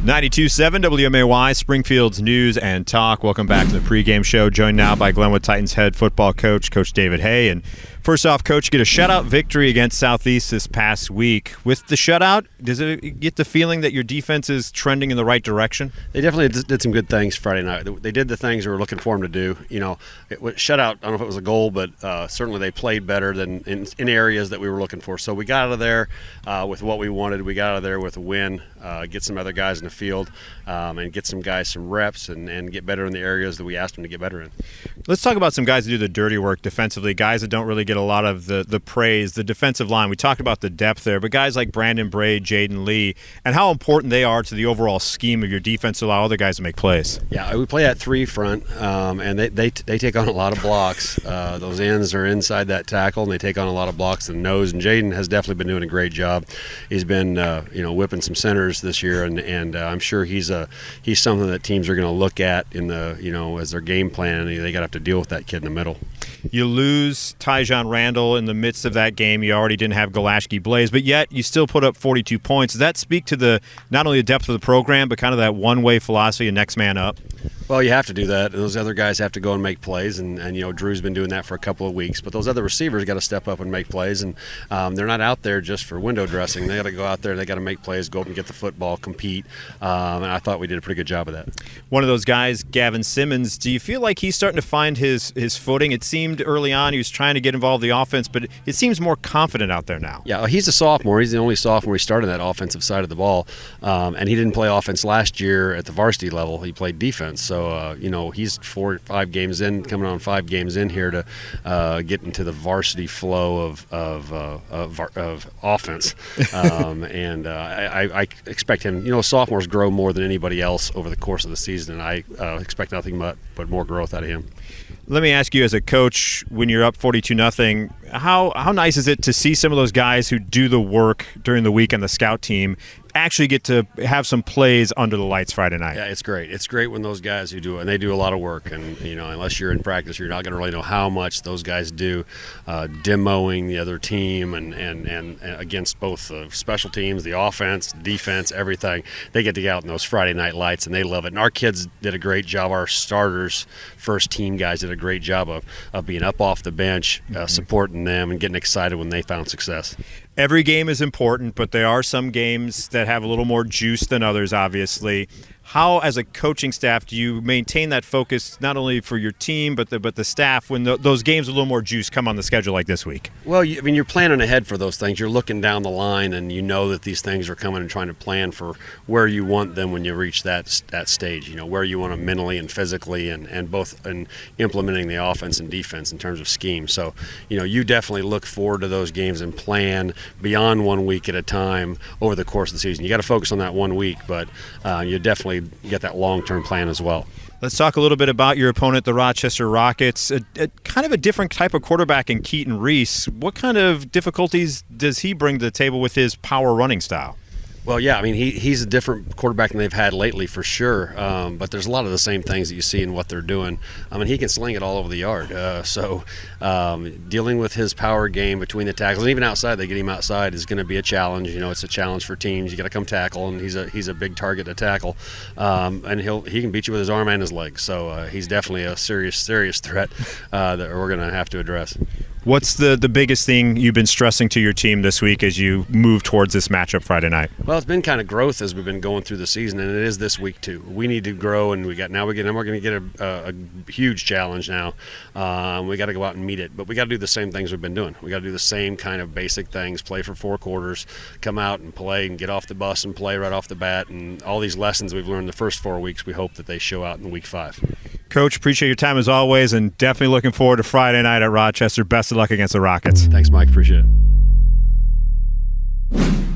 92.7 WMAY, Springfield's News and Talk. Welcome back to the pregame show. Joined now by Glenwood Titans head football coach, Coach David Hay. And first off, Coach, you get a shutout victory against Southeast this past week. With the shutout, does it get the feeling that your defense is trending in the right direction? They definitely did some good things Friday night. They did the things we were looking for them to do. You know, shutout, I don't know if it was a goal, but certainly they played better than in areas that we were looking for. So we got out of there with what we wanted. We got out of there with a win, get some other guys in the field, and get some guys some reps and get better in the areas that we asked them to get better in. Let's talk about some guys that do the dirty work defensively, guys that don't really get a lot of the praise, the defensive line. We talked about the depth there, but guys like Brandon Braid, Jaden Lee, and how important they are to the overall scheme of your defense to allow other guys to make plays. Yeah, we play at three front, and they take on a lot of blocks. Those ends are inside that tackle, and they take on a lot of blocks in the nose, and Jaden has definitely been doing a great job. He's been whipping some centers this year, and I'm sure he's something that teams are going to look at in the as their game plan. They got to have to deal with that kid in the middle. You lose Tyjon Randall in the midst of that game. You already didn't have Galashki Blaze, but yet you still put up 42 points. Does that speak to not only the depth of the program, but kind of that one-way philosophy of next man up? Well, you have to do that. Those other guys have to go and make plays, and Drew's been doing that for a couple of weeks. But those other receivers got to step up and make plays, and they're not out there just for window dressing. They got to go out there. They got to make plays, go up and get the football, compete. And I thought we did a pretty good job of that. One of those guys, Gavin Simmons, do you feel like he's starting to find his footing? It seemed early on he was trying to get involved in the offense, but it seems more confident out there now. Yeah, he's a sophomore. He's the only sophomore he started that offensive side of the ball, and he didn't play offense last year at the varsity level. He played defense, so he's 4 or 5 games in, coming on 5 games in here to get into the varsity flow of offense. And I expect him. Sophomores grow more than anybody else over the course of the season, and I expect nothing but more growth out of him. Let me ask you, as a coach, when you're up 42-0, how nice is it to see some of those guys who do the work during the week on the scout team actually get to have some plays under the lights Friday night? Yeah, it's great. It's great when those guys who do it, and they do a lot of work. And unless you're in practice, you're not going to really know how much those guys do, demoing the other team and against both the special teams, the offense, defense, everything. They get to get out in those Friday night lights, and they love it. And our kids did a great job. Our starters, first team guys did a great job of being up off the bench, supporting them, and getting excited when they found success. Every game is important, but there are some games that have a little more juice than others, obviously. How, as a coaching staff, do you maintain that focus not only for your team but the staff when those games with a little more juice come on the schedule like this week? Well, you're planning ahead for those things. You're looking down the line, and you know that these things are coming and trying to plan for where you want them when you reach that stage. Where you want them mentally and physically, and both in implementing the offense and defense in terms of scheme. So, you definitely look forward to those games and plan beyond 1 week at a time over the course of the season. You got to focus on that 1 week, but you definitely get that long-term plan as well. Let's talk a little bit about your opponent, the Rochester Rockets. Kind of a different type of quarterback in Keaton Reese. What kind of difficulties does he bring to the table with his power running style? Well, yeah, I mean, he's a different quarterback than they've had lately for sure, but there's a lot of the same things that you see in what they're doing. I mean, he can sling it all over the yard. So dealing with his power game between the tackles, and even outside, they get him outside, is going to be a challenge. It's a challenge for teams. You got to come tackle, and he's a big target to tackle, and he can beat you with his arm and his legs. So he's definitely a serious threat that we're going to have to address. What's the biggest thing you've been stressing to your team this week as you move towards this matchup Friday night? Well, it's been kind of growth as we've been going through the season, and it is this week too. We need to grow, and we're going to get a huge challenge now. We got to go out and meet it, but we got to do the same things we've been doing. We got to do the same kind of basic things: play for 4 quarters, come out and play, and get off the bus and play right off the bat. And all these lessons we've learned the first 4 weeks, we hope that they show out in week 5. Coach, appreciate your time as always, and definitely looking forward to Friday night at Rochester. Best of luck against the Rockets. Thanks, Mike. Appreciate it.